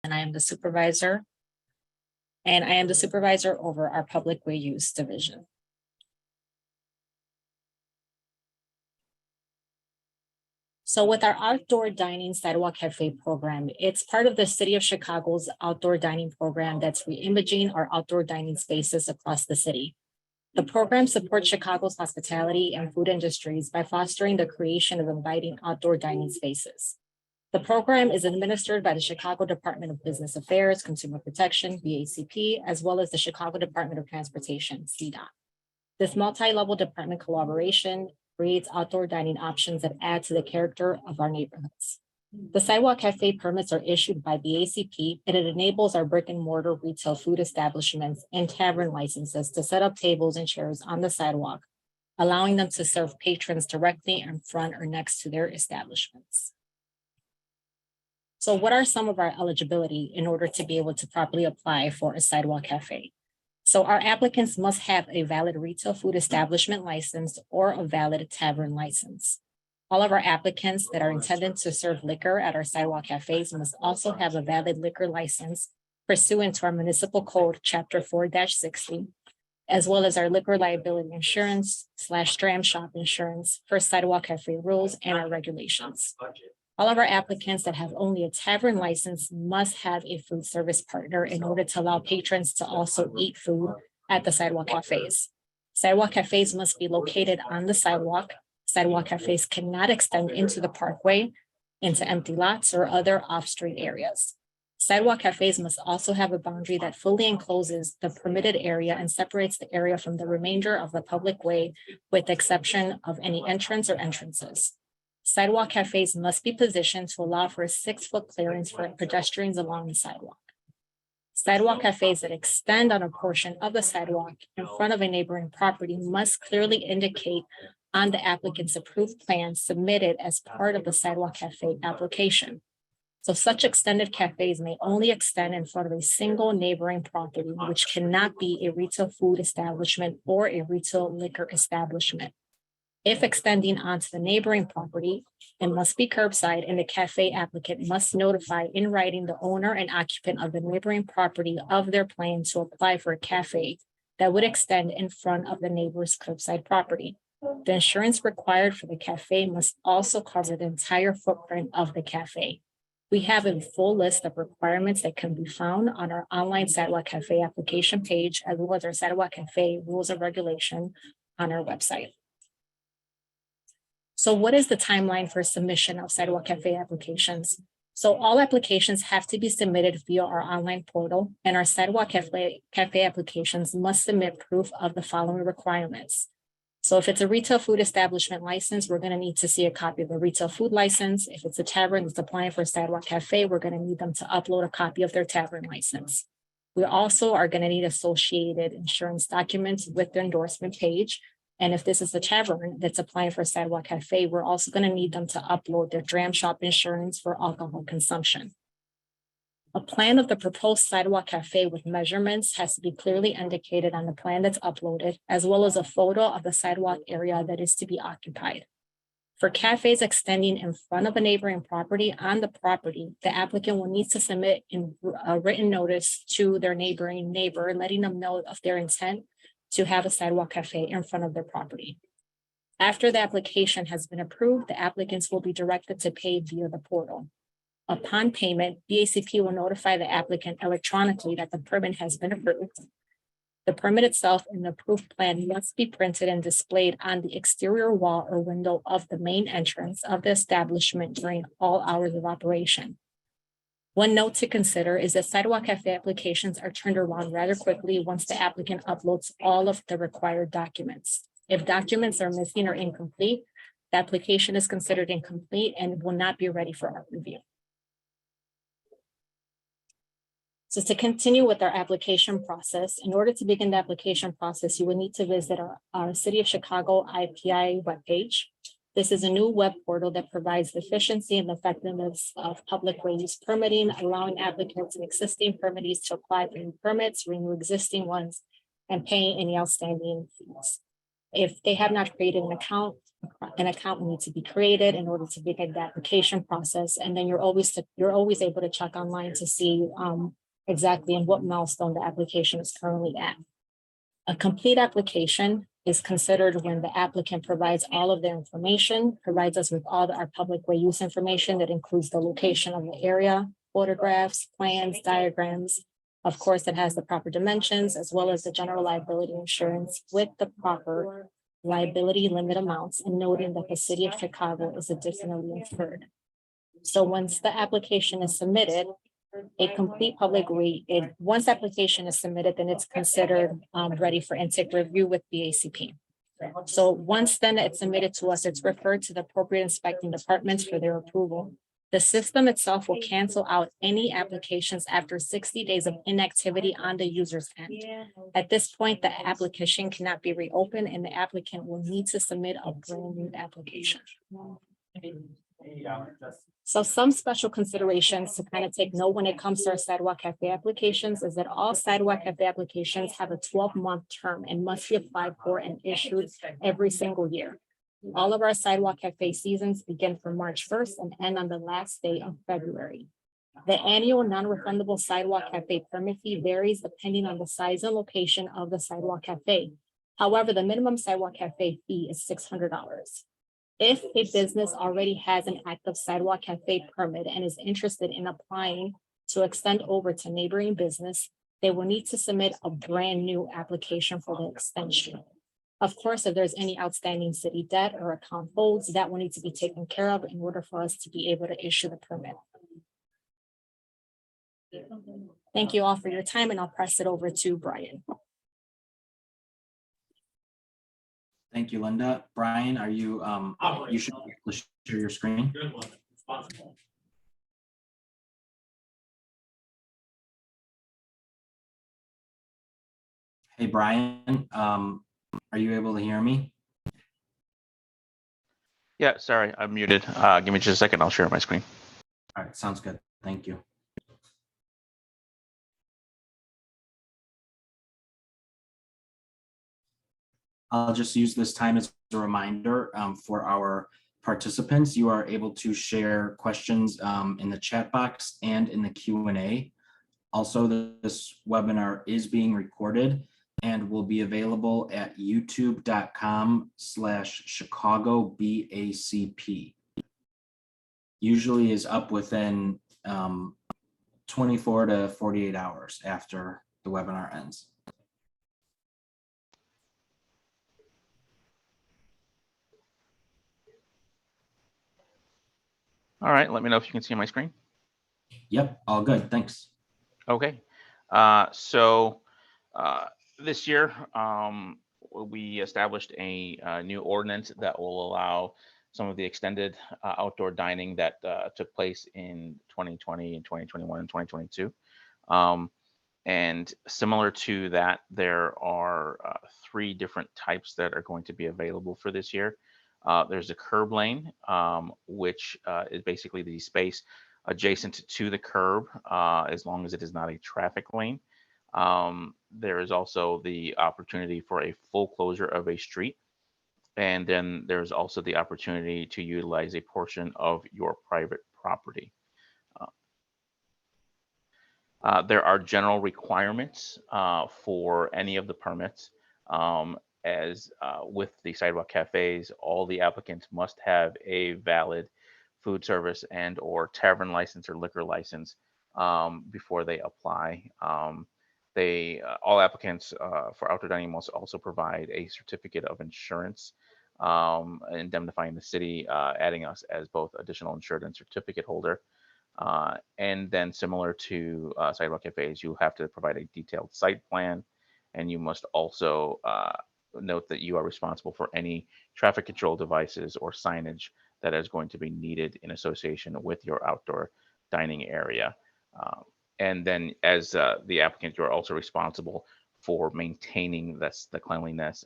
and I am the supervisor. And I am the supervisor over our public way use division. So with our outdoor dining sidewalk cafe program, it's part of the City of Chicago's outdoor dining program that's reimaging our outdoor dining spaces across the city. The program supports Chicago's hospitality and food industries by fostering the creation of inviting outdoor dining spaces. The program is administered by the Chicago Department of Business Affairs, Consumer Protection, BACP, as well as the Chicago Department of Transportation, CDOT. This multi-level department collaboration creates outdoor dining options that add to the character of our neighborhoods. The sidewalk cafe permits are issued by BACP, and it enables our brick and mortar retail food establishments and tavern licenses to set up tables and chairs on the sidewalk, allowing them to serve patrons directly in front or next to their establishments. So what are some of our eligibility in order to be able to properly apply for a sidewalk cafe? So our applicants must have a valid retail food establishment license or a valid tavern license. All of our applicants that are intended to serve liquor at our sidewalk cafes must also have a valid liquor license pursuant to our municipal code, chapter 4-60, as well as our liquor liability insurance / dram shop insurance for sidewalk cafe rules and our regulations. All of our applicants that have only a tavern license must have a food service partner in order to allow patrons to also eat food at the sidewalk cafes. Sidewalk cafes must be located on the sidewalk. Sidewalk cafes cannot extend into the parkway, into empty lots or other off-street areas. Sidewalk cafes must also have a boundary that fully encloses the permitted area and separates the area from the remainder of the public way, with the exception of any entrance or entrances. Sidewalk cafes must be positioned to allow for a 6-foot clearance for pedestrians along the sidewalk. Sidewalk cafes that extend on a portion of the sidewalk in front of a neighboring property must clearly indicate on the applicant's approved plan submitted as part of the sidewalk cafe application. So such extended cafes may only extend in front of a single neighboring property, which cannot be a retail food establishment or a retail liquor establishment. If extending onto the neighboring property, it must be curbside, and the cafe applicant must notify in writing the owner and occupant of the neighboring property of their plan to apply for a cafe that would extend in front of the neighbor's curbside property. The insurance required for the cafe must also cover the entire footprint of the cafe. We have a full list of requirements that can be found on our online sidewalk cafe application page, as well as our sidewalk cafe rules of regulation on our website. So what is the timeline for submission of sidewalk cafe applications? So all applications have to be submitted via our online portal, and our sidewalk cafe applications must submit proof of the following requirements. So if it's a retail food establishment license, we're going to need to see a copy of the retail food license. If it's a tavern that's applying for a sidewalk cafe, we're going to need them to upload a copy of their tavern license. We also are going to need associated insurance documents with the endorsement page. And if this is a tavern that's applying for a sidewalk cafe, we're also going to need them to upload their dram shop insurance for alcohol consumption. A plan of the proposed sidewalk cafe with measurements has to be clearly indicated on the plan that's uploaded, as well as a photo of the sidewalk area that is to be occupied. For cafes extending in front of a neighboring property on the property, the applicant will need to submit a written notice to their neighboring neighbor, letting them know of their intent to have a sidewalk cafe in front of their property. After the application has been approved, the applicants will be directed to pay via the portal. Upon payment, BACP will notify the applicant electronically that the permit has been approved. The permit itself and the approved plan must be printed and displayed on the exterior wall or window of the main entrance of the establishment during all hours of operation. One note to consider is that sidewalk cafe applications are turned around rather quickly once the applicant uploads all of the required documents. If documents are missing or incomplete, the application is considered incomplete and will not be ready for our review. So to continue with our application process, in order to begin the application process, you will need to visit our City of Chicago IPI webpage. This is a new web portal that provides the efficiency and effectiveness of public way use permitting, allowing applicants and existing permittees to apply for new permits, renew existing ones, and pay any outstanding fees. If they have not created an account, An account will need to be created in order to begin the application process. And then you're always able to check online to see exactly in what milestone the application is currently at. A complete application is considered when the applicant provides all of their information, provides us with all our public way use information that includes the location of the area, photographs, plans, diagrams. Of course, it has the proper dimensions as well as the general liability insurance with the proper liability limit amounts, and noting that the city of Chicago is additionally insured. So once the application is submitted, a complete once application is submitted, then it's considered ready for intake review with BACP. So once then it's submitted to us, it's referred to the appropriate inspecting departments for their approval. The system itself will cancel out any applications after 60 days of inactivity on the user's end. At this point, the application cannot be reopened and the applicant will need to submit a brand new application. So some special considerations to kind of take note when it comes to our Sidewalk Cafe applications is that all Sidewalk Cafe applications have a 12-month term and must be applied for and issued every single year. All of our Sidewalk Cafe seasons begin from March 1st and end on the last day of February. The annual non-refundable Sidewalk Cafe permit fee varies depending on the size and location of the Sidewalk Cafe. However, the minimum Sidewalk Cafe fee is $600. If a business already has an active Sidewalk Cafe permit and is interested in applying to extend over to neighboring business, they will need to submit a brand new application for the extension. Of course, if there's any outstanding city debt or account holds, that will need to be taken care of in order for us to be able to issue the permit. Thank you all for your time, and I'll pass it over to Brian. Thank you, Linda. Brian, are you, you should be able to share your screen. Hey, Brian, are you able to hear me? Yeah, sorry, I'm muted. Give me just a second. I'll share my screen. All right, sounds good. Thank you. I'll just use this time as a reminder for our participants. You are able to share questions in the chat box and in the Q&A. Also, this webinar is being recorded and will be available at youtube.com/ChicagoBACP. Usually is up within 24 to 48 hours after the webinar ends. All right, let me know if you can see my screen. Yep, all good, thanks. Okay, so this year we established a new ordinance that will allow some of the extended outdoor dining that took place in 2020 and 2021 and 2022. And similar to that, there are 3 different types that are going to be available for this year. There's a curb lane, which is basically the space adjacent to the curb, as long as it is not a traffic lane. There is also the opportunity for a full closure of a street. And then there's also the opportunity to utilize a portion of your private property. There are general requirements for any of the permits. As with the sidewalk cafes, all the applicants must have a valid food service and or tavern license or liquor license before they apply. All applicants for outdoor dining must also provide a certificate of insurance indemnifying the city, adding us as both additional insured and certificate holder. And then similar to sidewalk cafes, you have to provide a detailed site plan, and you must also note that you are responsible for any traffic control devices or signage that is going to be needed in association with your outdoor dining area. And then as the applicant, you're also responsible for maintaining the cleanliness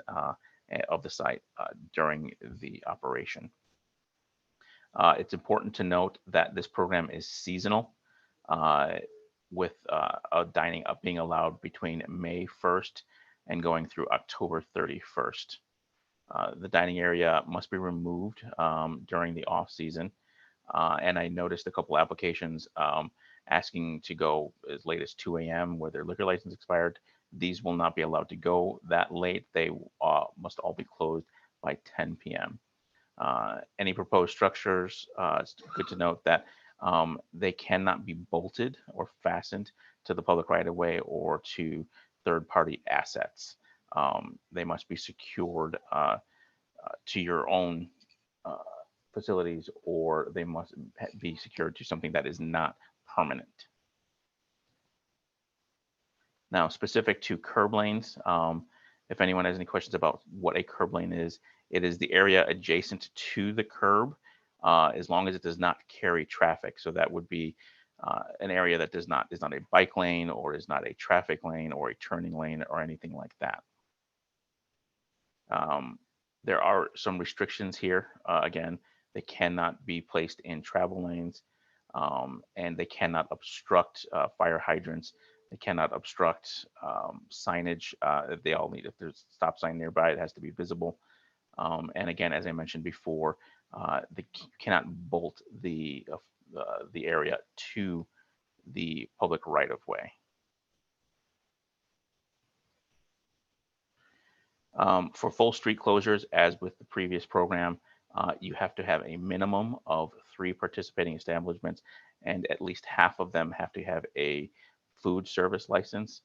of the site during the operation. It's important to note that this program is seasonal, with dining up being allowed between May 1st and going through October 31st. The dining area must be removed during the off season. And I noticed a couple applications asking to go as late as 2 a.m. where their liquor license expired. These will not be allowed to go that late. They must all be closed by 10 p.m. Any proposed structures, it's good to note that they cannot be bolted or fastened to the public right of way or to third-party assets. They must be secured to your own uh, facilities, or they must be secured to something that is not permanent. Now, specific to curb lanes, if anyone has any questions about what a curb lane is, it is the area adjacent to the curb, as long as it does not carry traffic. So that would be an area that is not a bike lane or is not a traffic lane or a turning lane or anything like that. There are some restrictions here. Again, they cannot be placed in travel lanes, and they cannot obstruct fire hydrants. They cannot obstruct signage. They all need, if there's a stop sign nearby, it has to be visible. And again, as I mentioned before, they cannot bolt the area to the public right of way. For full street closures, as with the previous program, you have to have a minimum of 3 participating establishments, and at least half of them have to have a food service license.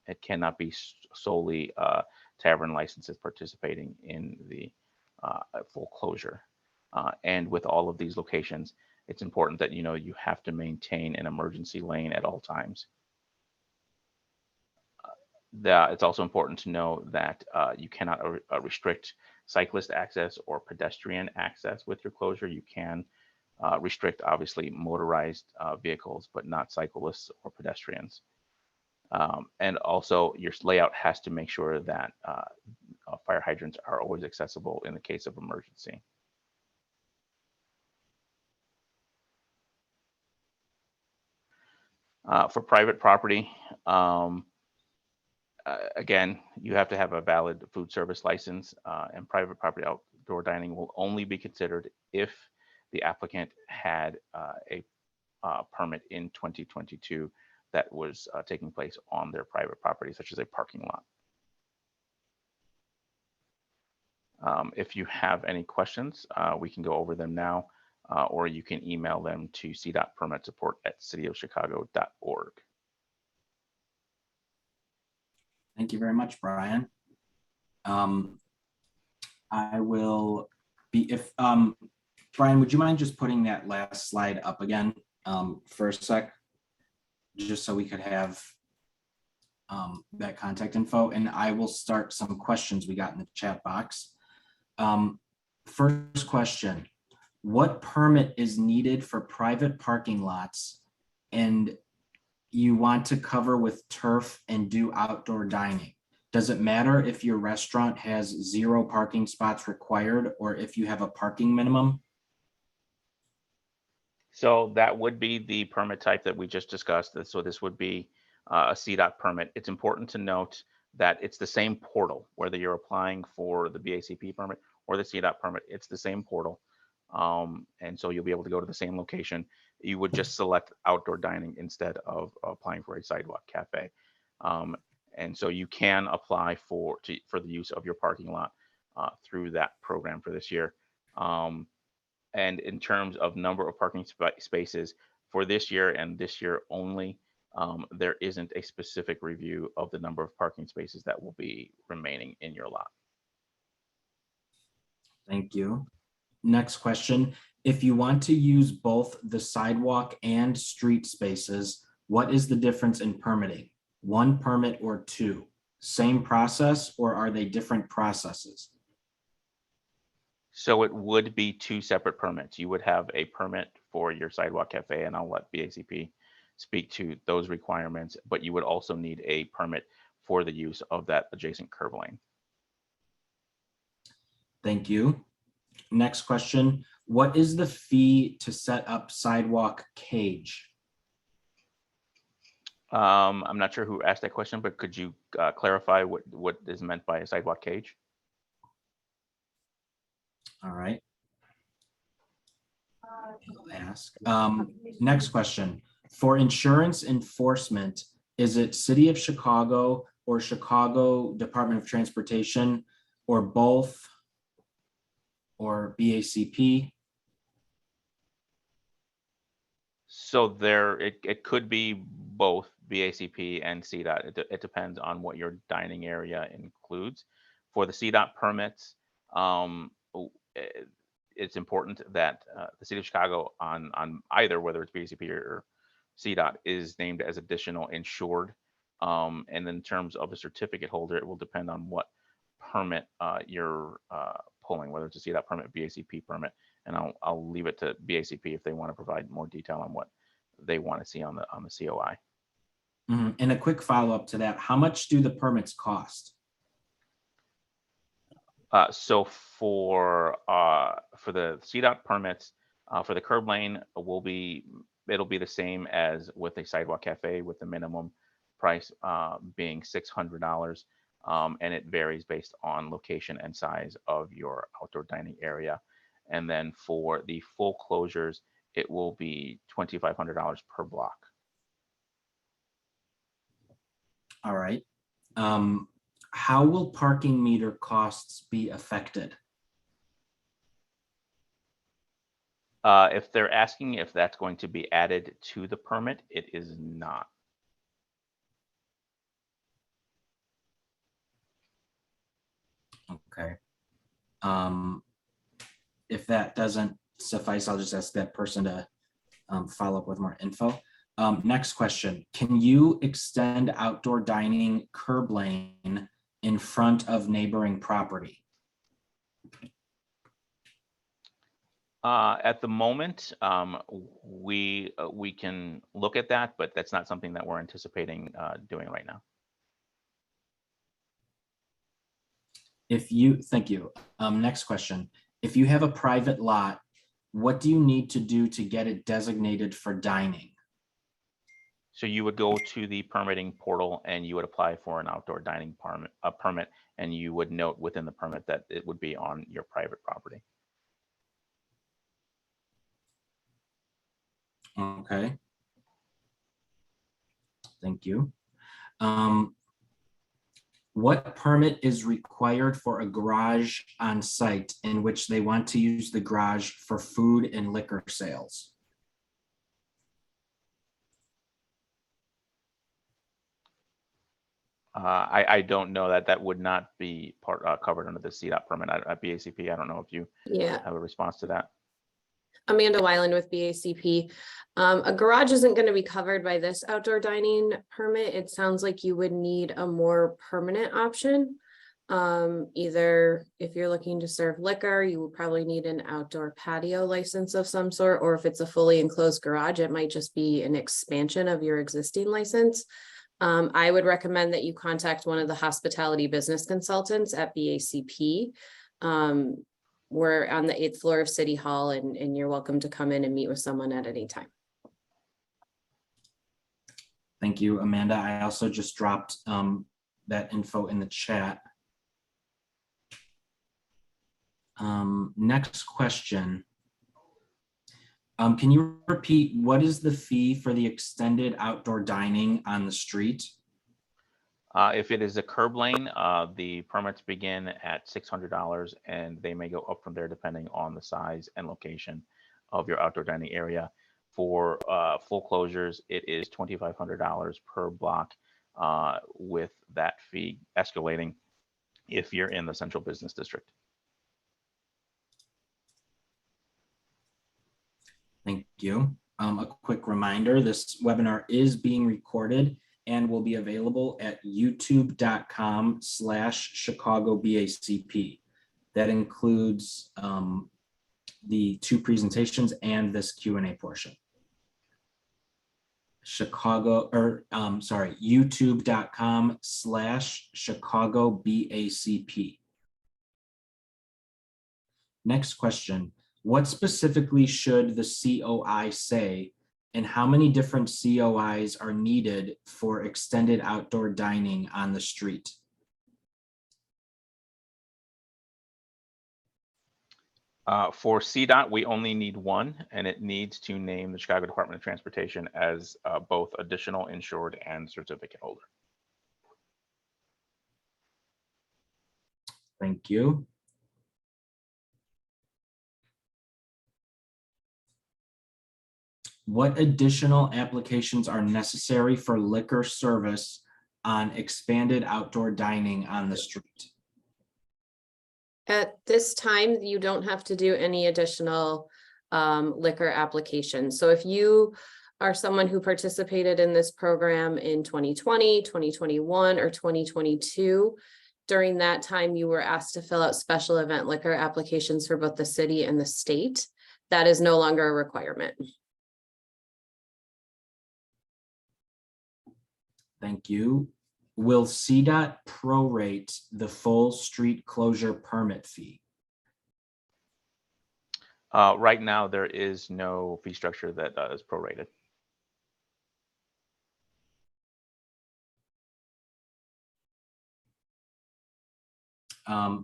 It cannot be solely tavern licenses participating in the full closure. And with all of these locations, it's important that you have to maintain an emergency lane at all times. It's also important to know that you cannot restrict cyclist access or pedestrian access with your closure. You can restrict, obviously, motorized vehicles, but not cyclists or pedestrians. And also, your layout has to make sure that fire hydrants are always accessible in the case of emergency. For private property, again, you have to have a valid food service license, and private property outdoor dining will only be considered if the applicant had a permit in 2022 that was taking place on their private property, such as a parking lot. If you have any questions, we can go over them now, or you can email them to c.permitsupport@cityofchicago.org. Thank you very much, Brian. I will be, if Brian, would you mind just putting that last slide up again for a sec, just so we could have that contact info, and I will start some questions we got in the chat box. First question, what permit is needed for private parking lots and you want to cover with turf and do outdoor dining? Does it matter if your restaurant has 0 parking spots required or if you have a parking minimum? So that would be the permit type that we just discussed. So this would be a CDOT permit. It's important to note that it's the same portal, whether you're applying for the BACP permit or the CDOT permit, it's the same portal. And so you'll be able to go to the same location. You would just select outdoor dining instead of applying for a sidewalk cafe. And so you can apply for the use of your parking lot through that program for this year. And in terms of number of parking spaces for this year and this year only, there isn't a specific review of the number of parking spaces that will be remaining in your lot. Thank you. Next question. If you want to use both the sidewalk and street spaces, what is the difference in permitting? 1 permit or 2? Same process, or are they different processes? So it would be 2 separate permits. You would have a permit for your sidewalk cafe, and I'll let BACP speak to those requirements, but you would also need a permit for the use of that adjacent curb lane. Thank you. Next question. What is the fee to set up sidewalk cage? I'm not sure who asked that question, but could you clarify what is meant by a sidewalk cage? All right. I'll ask. Next question. For insurance enforcement, is it City of Chicago or Chicago Department of Transportation or both or BACP? So it could be both BACP and CDOT. It depends on what your dining area includes. For the CDOT permits, it's important that the city of Chicago on either, whether it's BACP or CDOT, is named as additional insured. And in terms of a certificate holder, it will depend on what permit you're pulling, whether it's a CDOT permit, BACP permit. And I'll leave it to BACP if they want to provide more detail on what they want to see on the COI. And a quick follow-up to that, how much do the permits cost? So for the CDOT permits, for the curb lane, it'll be the same as with a sidewalk cafe, with the minimum price being $600. And it varies based on location and size of your outdoor dining area. And then for the full closures, it will be $2,500 per block. All right. How will parking meter costs be affected? If they're asking if that's going to be added to the permit, it is not. Okay. If that doesn't suffice, I'll just ask that person to follow up with more info. Next question. Can you extend outdoor dining curb lane in front of neighboring property? At the moment, we can look at that, but that's not something that we're anticipating doing right now. Thank you. Next question. If you have a private lot, what do you need to do to get it designated for dining? So you would go to the permitting portal and you would apply for an outdoor dining permit, and you would note within the permit that it would be on your private property. Okay. Thank you. What permit is required for a garage on site in which they want to use the garage for food and liquor sales? I don't know that. That would not be covered under the CDOT permit at BACP. I don't know if you have a response to that. Amanda Weiland with BACP. A garage isn't going to be covered by this outdoor dining permit. It sounds like you would need a more permanent option. Either if you're looking to serve liquor, you will probably need an outdoor patio license of some sort, or if it's a fully enclosed garage, it might just be an expansion of your existing license. I would recommend that you contact one of the hospitality business consultants at BACP. We're on the 8th floor of City Hall, and you're welcome to come in and meet with someone at any time. Thank you, Amanda. I also just dropped that info in the chat. Next question. Can you repeat, what is the fee for the extended outdoor dining on the street? If it is a curb lane, the permits begin at $600, and they may go up from there depending on the size and location of your outdoor dining area. For full closures, it is $2,500 per block, with that fee escalating if you're in the central business district. Thank you. A quick reminder, this webinar is being recorded and will be available at youtube.com/ChicagoBACP. That includes the 2 presentations and this Q&A portion. youtube.com/ChicagoBACP. Next question. What specifically should the COI say, and how many different COIs are needed for extended outdoor dining on the street? For CDOT, we only need one, and it needs to name the Chicago Department of Transportation as both additional insured and certificate holder. Thank you. What additional applications are necessary for liquor service on expanded outdoor dining on the street? At this time, you don't have to do any additional liquor applications. So if you are someone who participated in this program in 2020, 2021, or 2022, during that time, you were asked to fill out special event liquor applications for both the city and the state. That is no longer a requirement. Thank you. Will CDOT prorate the full street closure permit fee? Right now, there is no fee structure that is prorated.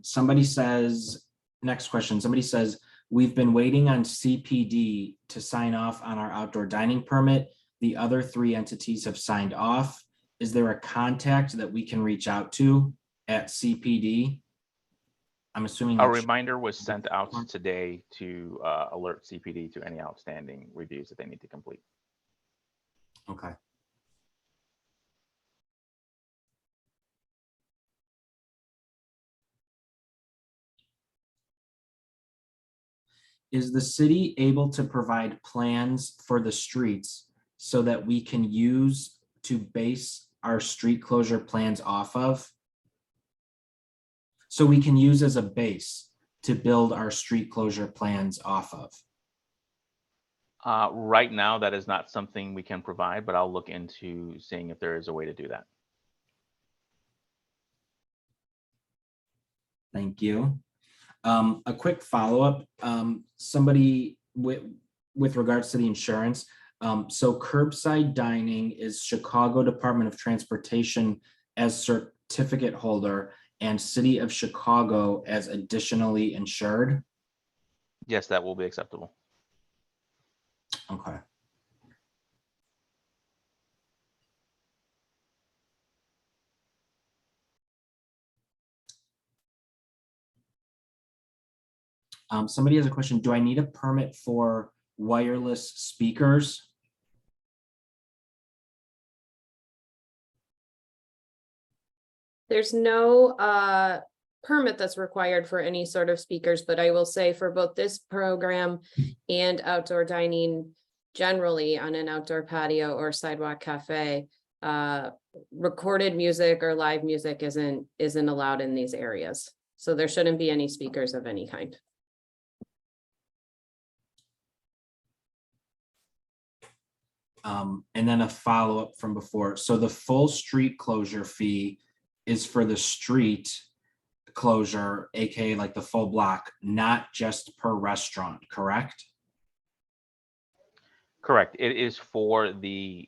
Somebody says, next question, somebody says, we've been waiting on CPD to sign off on our outdoor dining permit. The other 3 entities have signed off. Is there a contact that we can reach out to at CPD? I'm assuming. A reminder was sent out today to alert CPD to any outstanding reviews that they need to complete. Okay. Is the city able to provide plans for the streets so that we can use to base our street closure plans off of? So we can use as a base to build our street closure plans off of? Right now, that is not something we can provide, but I'll look into seeing if there is a way to do that. Thank you. A quick follow-up, somebody with regards to the insurance. So curbside dining is Chicago Department of Transportation as certificate holder and City of Chicago as additionally insured? Yes, that will be acceptable. Okay. Somebody has a question. Do I need a permit for wireless speakers? There's no permit that's required for any sort of speakers, but I will say for both this program and outdoor dining generally on an outdoor patio or sidewalk cafe, recorded music or live music isn't allowed in these areas. So there shouldn't be any speakers of any kind. And then a follow-up from before. So the full street closure fee is for the street closure, aka like the full block, not just per restaurant, correct? Correct. It is for the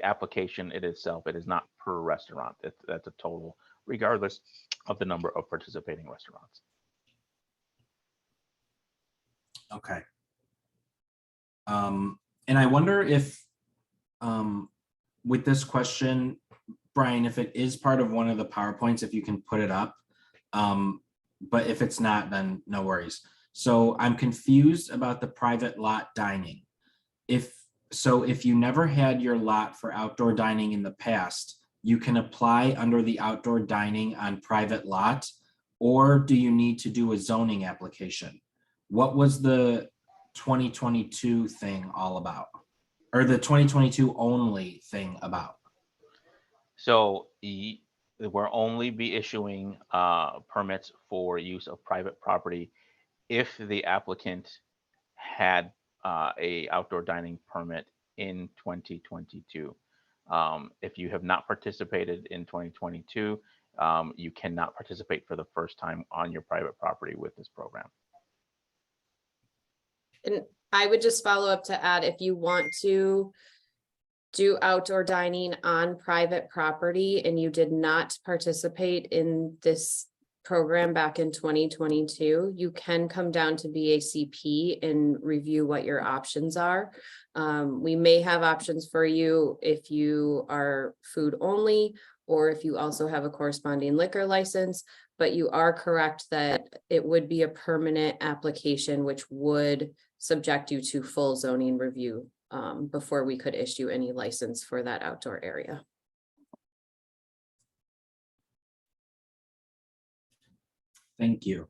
application itself. It is not per restaurant. That's a total, regardless of the number of participating restaurants. Okay. And I wonder if with this question, Brian, if it is part of one of the PowerPoints, if you can put it up. But if it's not, then no worries. So I'm confused about the private lot dining. If you never had your lot for outdoor dining in the past, you can apply under the outdoor dining on private lot, or do you need to do a zoning application? What was the 2022 thing all about? Or the 2022 only thing about? So we'll only be issuing permits for use of private property if the applicant had a outdoor dining permit in 2022. If you have not participated in 2022, you cannot participate for the first time on your private property with this program. And I would just follow up to add, if you want to do outdoor dining on private property and you did not participate in this program back in 2022, you can come down to BACP and review what your options are. We may have options for you if you are food only, or if you also have a corresponding liquor license, but you are correct that it would be a permanent application, which would subject you to full zoning review before we could issue any license for that outdoor area. Thank you.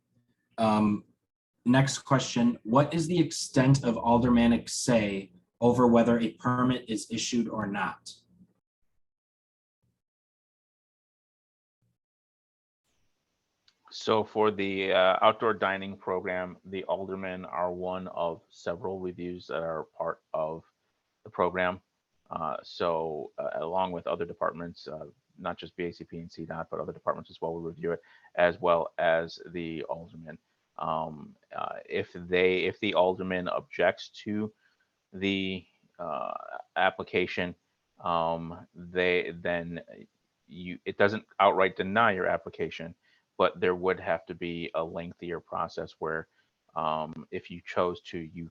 Next question, what is the extent of aldermanic say over whether a permit is issued or not? So for the outdoor dining program, the aldermen are one of several reviews that are part of the program. So along with other departments, not just BACP and CDOT, but other departments as well will review it, as well as the alderman. If the alderman objects to the application, it doesn't outright deny your application, but there would have to be a lengthier process where if you chose to, you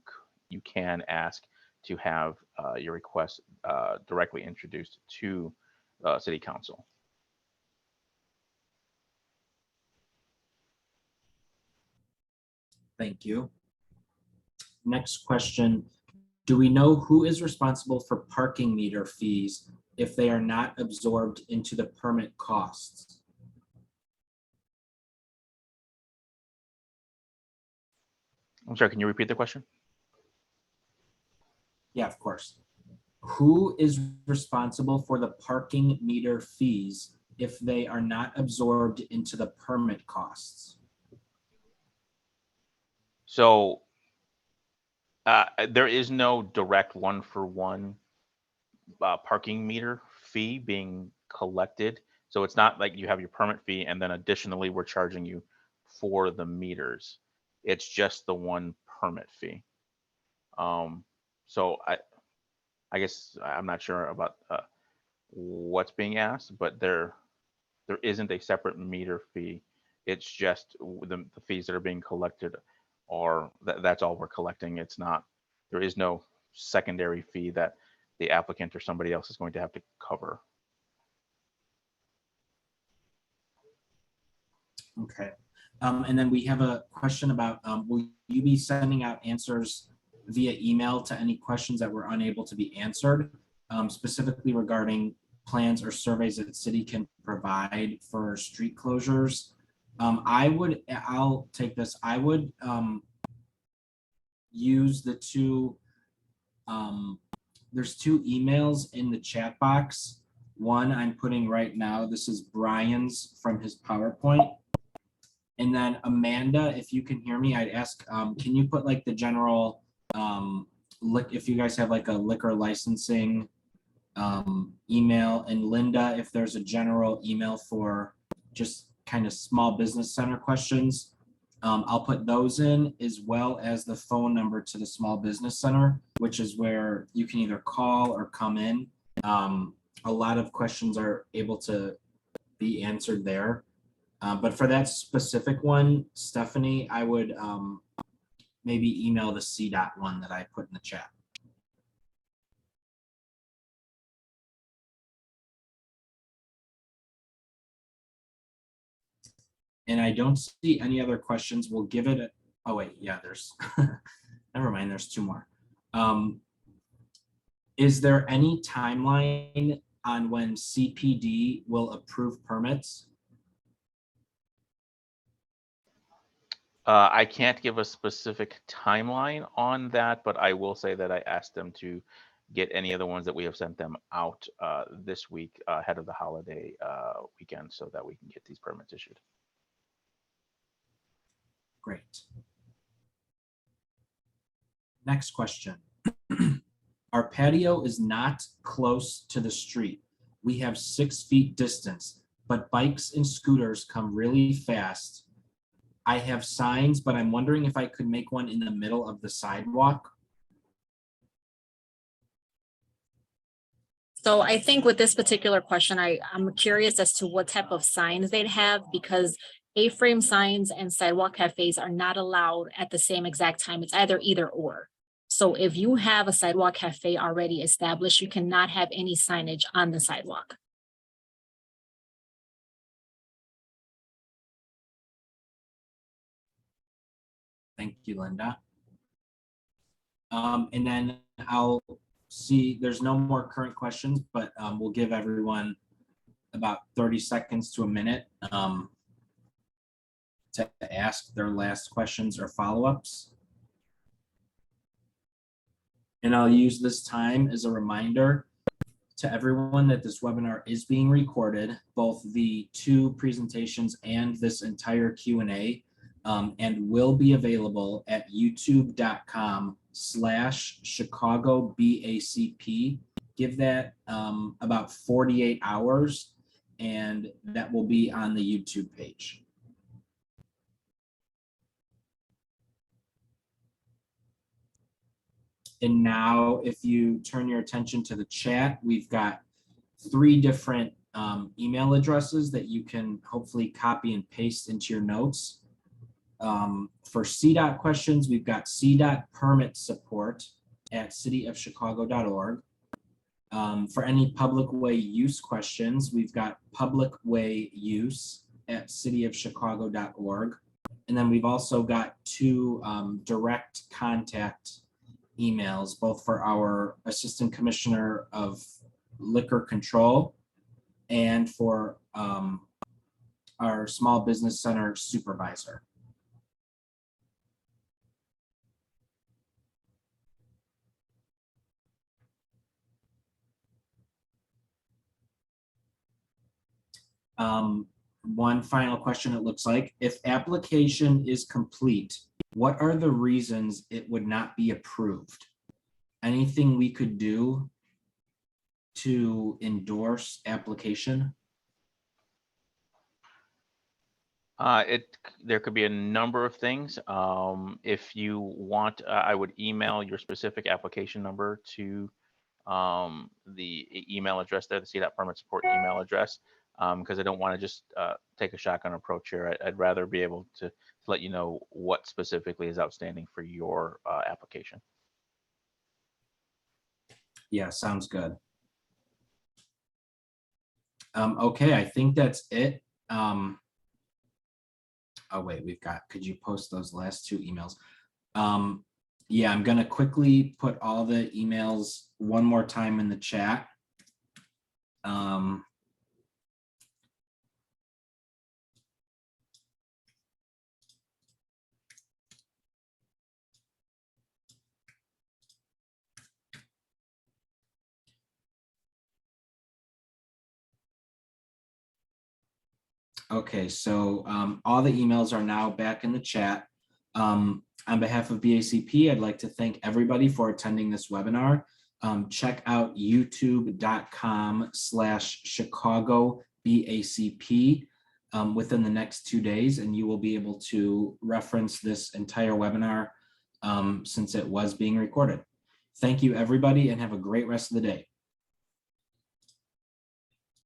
can ask to have your request directly introduced to city council. Thank you. Next question, do we know who is responsible for parking meter fees if they are not absorbed into the permit costs? I'm sorry, can you repeat the question? Yeah, of course. Who is responsible for the parking meter fees if they are not absorbed into the permit costs? So there is no direct one-for-one parking meter fee being collected. So it's not like you have your permit fee and then additionally we're charging you for the meters. It's just the one permit fee. So I guess I'm not sure about what's being asked, but there isn't a separate meter fee. It's just the fees that are being collected are that's all we're collecting. It's not, there is no secondary fee that the applicant or somebody else is going to have to cover. Okay. And then we have a question about, will you be sending out answers via email to any questions that were unable to be answered, specifically regarding plans or surveys that city can provide for street closures? I'll take this. I would use the two, there's two emails in the chat box. One I'm putting right now. This is Brian's from his PowerPoint. And then Amanda, if you can hear me, I'd ask, can you put like the general, if you guys have like a liquor licensing email, and Linda, if there's a general email for just kind of small business center questions, I'll put those in, as well as the phone number to the small business center, which is where you can either call or come in. A lot of questions are able to be answered there. But for that specific one, Stephanie, I would maybe email the CDOT one that I put in the chat. And I don't see any other questions. We'll give it oh wait, yeah, there's, never mind, there's two more. Is there any timeline on when CPD will approve permits? I can't give a specific timeline on that, but I will say that I asked them to get any of the ones that we have sent them out this week ahead of the holiday weekend so that we can get these permits issued. Great. Next question. Our patio is not close to the street. We have 6 feet distance, but bikes and scooters come really fast. I have signs, but I'm wondering if I could make one in the middle of the sidewalk. So I think with this particular question, I'm curious as to what type of signs they'd have, because A-frame signs and sidewalk cafes are not allowed at the same exact time. It's either or. So if you have a sidewalk cafe already established, you cannot have any signage on the sidewalk. Thank you, Linda. And then I'll see, there's no more current questions, but we'll give everyone about 30 seconds to a minute to ask their last questions or follow-ups. And I'll use this time as a reminder to everyone that this webinar is being recorded, both the 2 presentations and this entire Q&A, and will be available at youtube.com/Chicago BACP. Give that about 48 hours, and that will be on the YouTube page. And now if you turn your attention to the chat, we've got 3 different email addresses that you can hopefully copy and paste into your notes. For CDOT questions, we've got cdotpermitsupport@cityofchicago.org. For any public way use questions, we've got publicwayuse@cityofchicago.org. And then we've also got 2 direct contact emails, both for our Assistant Commissioner of Liquor Control and for our Small Business Center Supervisor. One final question, it looks like, if application is complete, what are the reasons it would not be approved? Anything we could do to endorse application? There could be a number of things. If you want, I would email your specific application number to the email address there, the CDOT permit support email address, because I don't want to just take a shotgun approach here. I'd rather be able to let you know what specifically is outstanding for your application. Yeah, sounds good. Okay, I think that's it. Oh wait, could you post those last 2 emails? Yeah, I'm gonna quickly put all the emails one more time in the chat. Okay, so all the emails are now back in the chat. On behalf of BACP, I'd like to thank everybody for attending this webinar. Check out youtube.com/Chicago BACP within the next 2 days, and you will be able to reference this entire webinar since it was being recorded. Thank you, everybody, and have a great rest of the day.